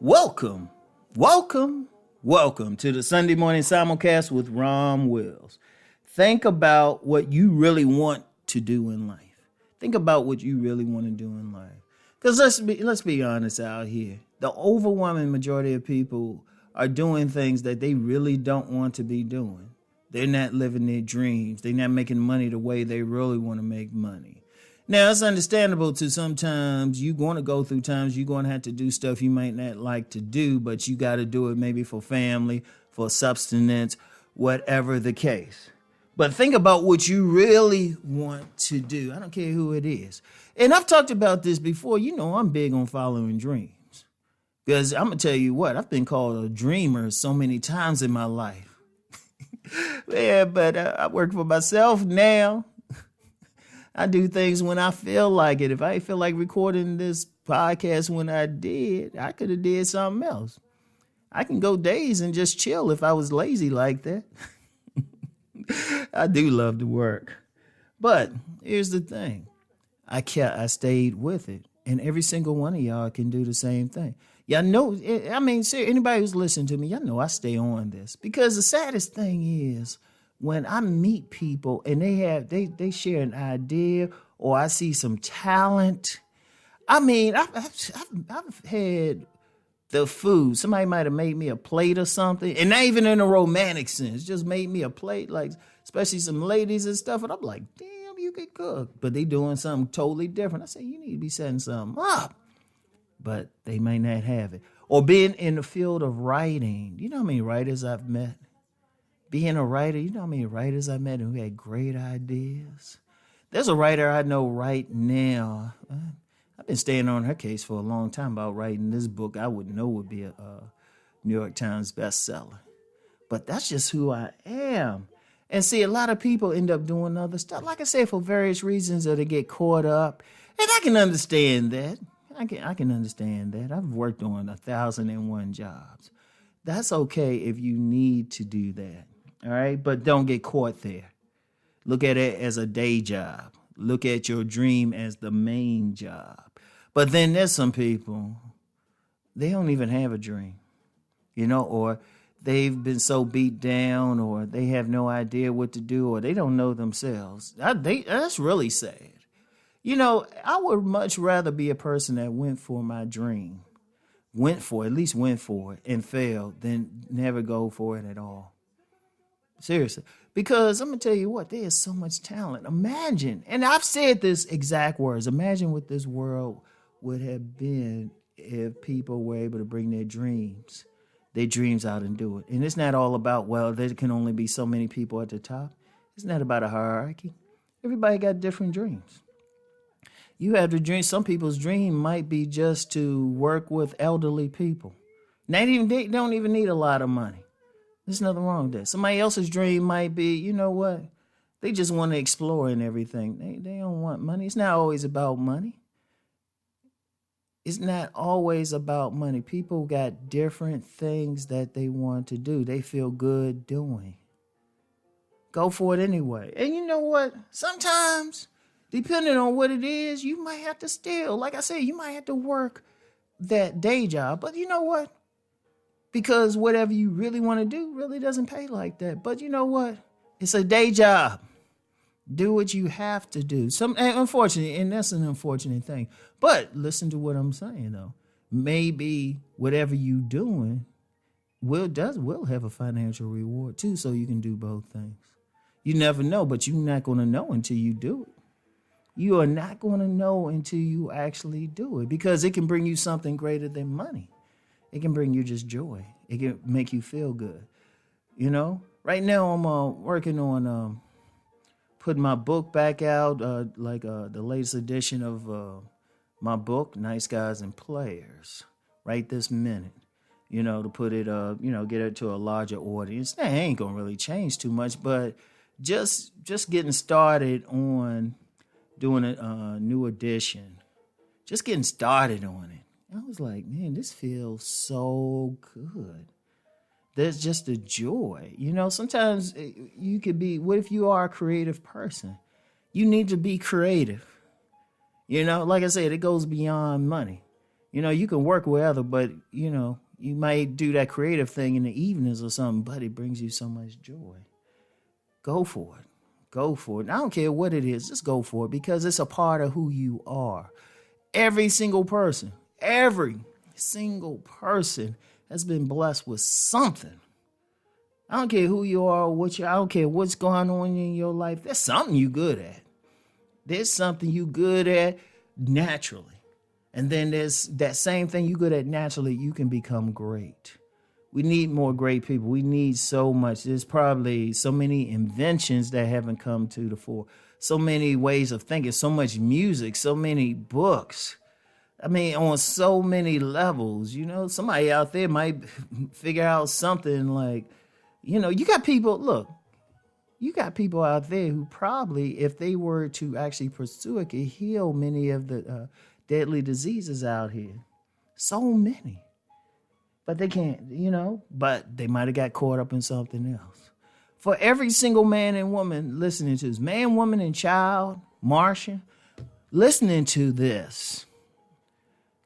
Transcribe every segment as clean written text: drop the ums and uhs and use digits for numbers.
Welcome, welcome to the Sunday morning simulcast with Rom Wills. Think about what you really want to do in life. Think about what you really want to do in life. Because let's be honest out here. The overwhelming majority of people are doing things that they really don't want to be doing. They're not living their dreams. They're not making money the way they really want to make money. Now, it's understandable to sometimes you're going to go through times you're going to have to do stuff you might not like to do, but you got to do it maybe for family, for subsistence, whatever the case. But think about what you really want to do. I don't care who it is. And I've talked about this before. You know, I'm big on following dreams. Because I'm going to tell you what, I've been called a dreamer so many times in my life. Yeah, but I work for myself now. I do things when I feel like it. If I feel like recording this podcast when I could have did something else. I can go days and just chill if I was lazy like that. I do love to work. But here's the thing. I stayed with it. And every single one of y'all can do the same thing. Y'all know, anybody who's listening to me, y'all know I stay on this. Because the saddest thing is, when I meet people and they share an idea or I see some talent, I've had the food. Somebody might have made me a plate or something, and not even in a romantic sense, just made me a plate, like especially some ladies and stuff. And I'm like, damn, you can cook, but they doing something totally different. I say, you need to be setting something up, but they may not have it. Or being in the field of writing, you know how many writers I've met? Being a writer, you know how many writers I met who had great ideas? There's a writer I know right now. I've been staying on her case for a long time about writing this book I would know would be a New York Times bestseller. But that's just who I am. And see, a lot of people end up doing other stuff. Like I said, for various reasons or they get caught up. And I can understand that. I can understand that. I've worked on 1,001 jobs. That's okay if you need to do that. All right, but don't get caught there. Look at it as a day job. Look at your dream as the main job. But then there's some people, they don't even have a dream, or they've been so beat down or they have no idea what to do or they don't know themselves. That's really sad. I would much rather be a person that went for my dream, went for it and failed than never go for it at all. Seriously. Because I'm going to tell you what, there is so much talent. Imagine, and I've said this exact words, imagine what this world would have been if people were able to bring their dreams out and do it. And it's not all about, well, there can only be so many people at the top. It's not about a hierarchy. Everybody got different dreams. You have the dream. Some people's dream might be just to work with elderly people. They don't even need a lot of money. There's nothing wrong with that. Somebody else's dream might be, you know what? They just want to explore and everything. They don't want money. It's not always about money. It's not always about money. People got different things that they want to do. They feel good doing. Go for it anyway. And you know what? Sometimes, depending on what it is, you might have to steal. Like I said, you might have to work that day job. But you know what? Because whatever you really want to do really doesn't pay like that. But you know what? It's a day job. Do what you have to do. Unfortunately, and that's an unfortunate thing. But listen to what I'm saying, though. Maybe whatever you doing will have a financial reward, too, so you can do both things. You never know, but you're not going to know until you do it. You are not going to know until you actually do it because it can bring you something greater than money. It can bring you just joy. It can make you feel good. Right now I'm working on putting my book back out, the latest edition of my book, Nice Guys and Players, right this minute. To put it, get it to a larger audience. That ain't gonna really change too much, but just getting started on doing a new edition, just getting started on it. I was like, man, this feels so good. There's just a joy. Sometimes you could be, what if you are a creative person? You need to be creative. Like I said, it goes beyond money. You can work wherever, but, you might do that creative thing in the evenings or something, but it brings you so much joy. Go for it. Go for it. And I don't care what it is. Just go for it because it's a part of who you are. Every single person has been blessed with something. I don't care who you are, I don't care what's going on in your life. There's something you good at. There's something you good at naturally. And then there's that same thing you good at naturally, you can become great. We need more great people. We need so much. There's probably so many inventions that haven't come to the fore. So many ways of thinking, so much music, so many books. I mean, on so many levels, somebody out there might figure out something like, you got people out there who probably, if they were to actually pursue it, could heal many of the deadly diseases out here. So many. But they can't, but they might have got caught up in something else. For every single man and woman listening to this, man, woman, and child, Martian, listening to this,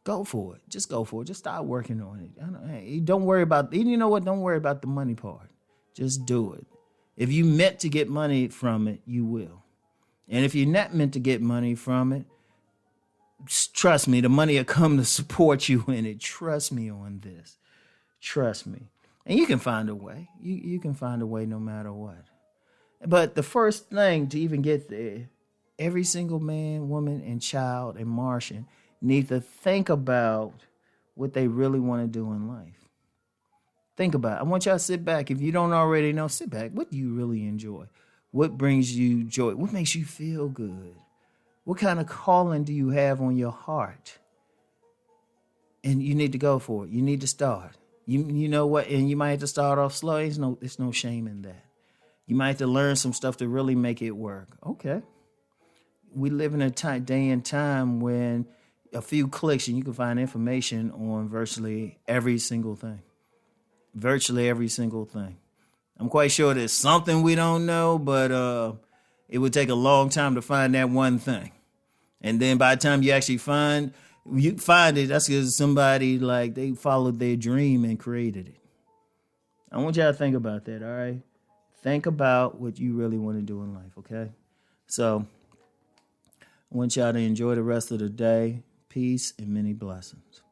go for it. Just go for it. Just start working on it. Don't worry about, don't worry about the money part. Just do it. If you meant to get money from it, you will. And if you're not meant to get money from it, trust me, the money will come to support you in it. Trust me on this. Trust me. And you can find a way. You can find a way no matter what. But the first thing to even get there, every single man, woman, and child and Martian need to think about what they really want to do in life. Think about it. I want y'all to sit back. If you don't already know, sit back. What do you really enjoy? What brings you joy? What makes you feel good? What kind of calling do you have on your heart? And you need to go for it. You need to start. You know what? And you might have to start off slow. There's no shame in that. You might have to learn some stuff to really make it work. Okay. We live in a day and time when a few clicks and you can find information on virtually every single thing. Virtually every single thing. I'm quite sure there's something we don't know, but it would take a long time to find that one thing. And then by the time you actually find it, that's because somebody, they followed their dream and created it. I want y'all to think about that, all right? Think about what you really want to do in life, okay? So I want y'all to enjoy the rest of the day. Peace and many blessings.